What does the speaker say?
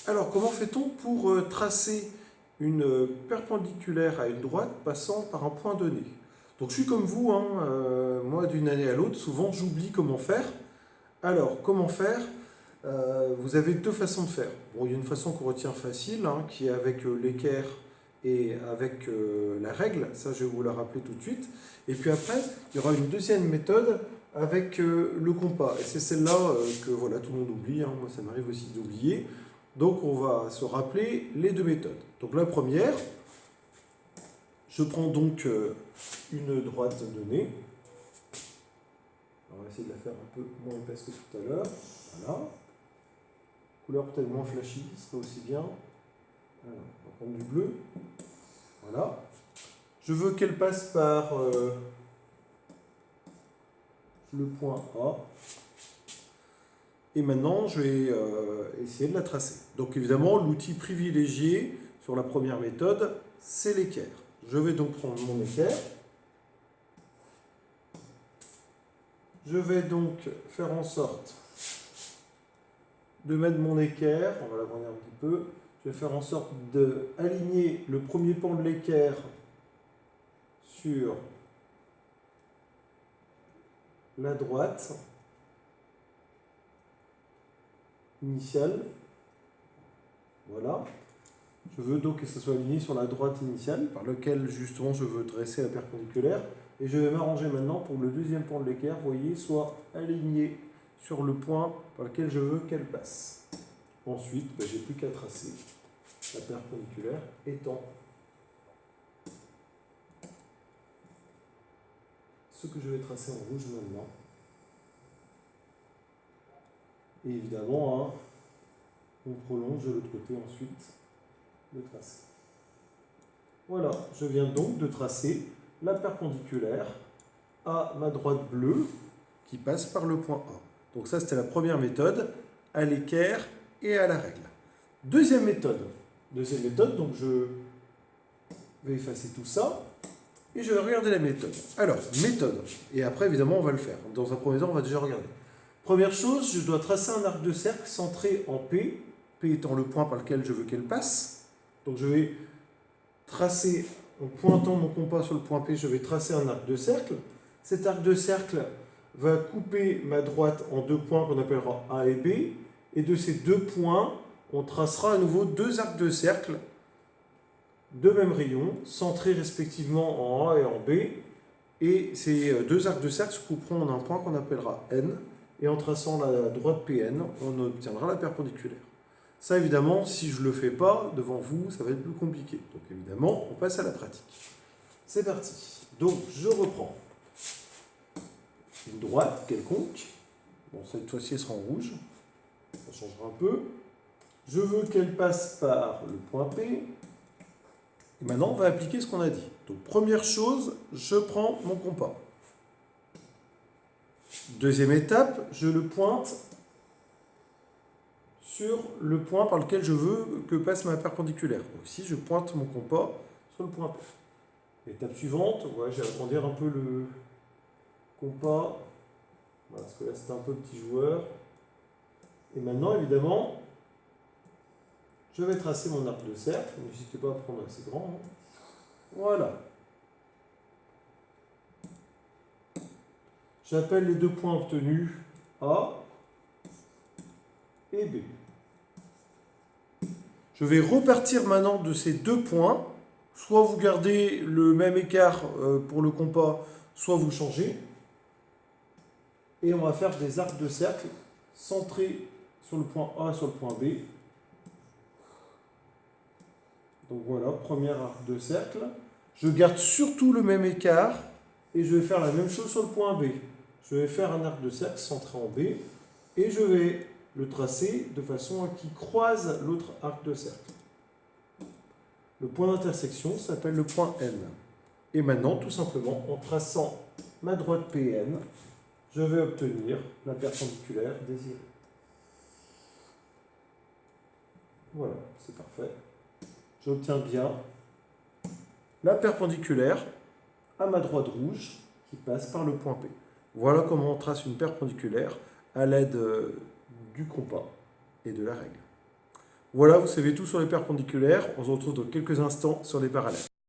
Alors, comment fait-on pour tracer une perpendiculaire à une droite passant par un point donné? Donc, je suis comme vous, hein, moi, d'une année à l'autre, souvent, j'oublie comment faire. Alors, comment faire? Vous avez deux façons de faire. Bon, il y a une façon qu'on retient facile, hein, qui est avec l'équerre et avec la règle. Ça, je vais vous la rappeler tout de suite. Et puis après, il y aura une deuxième méthode avec le compas. Et c'est celle-là que voilà, tout le monde oublie, hein. Moi, ça m'arrive aussi d'oublier. Donc, on va se rappeler les deux méthodes. Donc, la première, je prends donc une droite donnée. On va essayer de la faire un peu moins épaisse que tout à l'heure. Voilà. Couleur peut-être moins flashy, ce serait aussi bien. Alors, on va prendre du bleu. Voilà. Je veux qu'elle passe par le point A. Et maintenant, je vais essayer de la tracer. Donc évidemment, l'outil privilégié sur la première méthode, c'est l'équerre. Je vais donc prendre mon équerre. Je vais donc faire en sorte de mettre mon équerre, on va l'agrandir un petit peu, je vais faire en sorte d'aligner le premier pan de l'équerre sur la droite initiale. Voilà. Je veux donc que ce soit aligné sur la droite initiale, par laquelle justement je veux dresser la perpendiculaire. Et je vais m'arranger maintenant pour le deuxième pan de l'équerre, vous voyez, soit aligné sur le point par lequel je veux qu'elle passe. Ensuite, je n'ai plus qu'à tracer la perpendiculaire étant ce que je vais tracer en rouge maintenant. Et évidemment, hein, on prolonge de l'autre côté ensuite le tracé. Voilà, je viens donc de tracer la perpendiculaire à ma droite bleue qui passe par le point A. Donc ça, c'était la première méthode, à l'équerre et à la règle. Deuxième méthode, donc je vais effacer tout ça et je vais regarder la méthode. Alors, méthode, et après évidemment on va le faire. Dans un premier temps, on va déjà regarder. Première chose, je dois tracer un arc de cercle centré en P, P étant le point par lequel je veux qu'elle passe. Donc je vais tracer, en pointant mon compas sur le point P, je vais tracer un arc de cercle. Cet arc de cercle va couper ma droite en deux points qu'on appellera A et B. Et de ces deux points, on tracera à nouveau deux arcs de cercle de même rayon, centrés respectivement en A et en B. Et ces deux arcs de cercle se couperont en un point qu'on appellera N. Et en traçant la droite PN, on obtiendra la perpendiculaire. Ça, évidemment, si je ne le fais pas devant vous, ça va être plus compliqué. Donc, évidemment, on passe à la pratique. C'est parti. Donc, je reprends une droite quelconque. Bon, cette fois-ci, elle sera en rouge. Ça changera un peu. Je veux qu'elle passe par le point P. Et maintenant, on va appliquer ce qu'on a dit. Donc, première chose, je prends mon compas. Deuxième étape, je le pointe sur le point par lequel je veux que passe ma perpendiculaire. Donc ici, je pointe mon compas sur le point P. Étape suivante, ouais, je vais agrandir un peu le compas, voilà, parce que là c'est un peu petit joueur. Et maintenant, évidemment, je vais tracer mon arc de cercle. N'hésitez pas à prendre assez grand. Hein. Voilà. J'appelle les deux points obtenus A et B. Je vais repartir maintenant de ces deux points. Soit vous gardez le même écart pour le compas, soit vous changez. Et on va faire des arcs de cercle centrés sur le point A et sur le point B. Donc voilà, premier arc de cercle. Je garde surtout le même écart et je vais faire la même chose sur le point B. Je vais faire un arc de cercle centré en B et je vais le tracer de façon à qu'il croise l'autre arc de cercle. Le point d'intersection s'appelle le point N. Et maintenant, tout simplement, en traçant ma droite PN, je vais obtenir la perpendiculaire désirée. Voilà, c'est parfait. J'obtiens bien la perpendiculaire à ma droite rouge qui passe par le point P. Voilà comment on trace une perpendiculaire à l'aide du compas et de la règle. Voilà, vous savez tout sur les perpendiculaires. On se retrouve dans quelques instants sur les parallèles.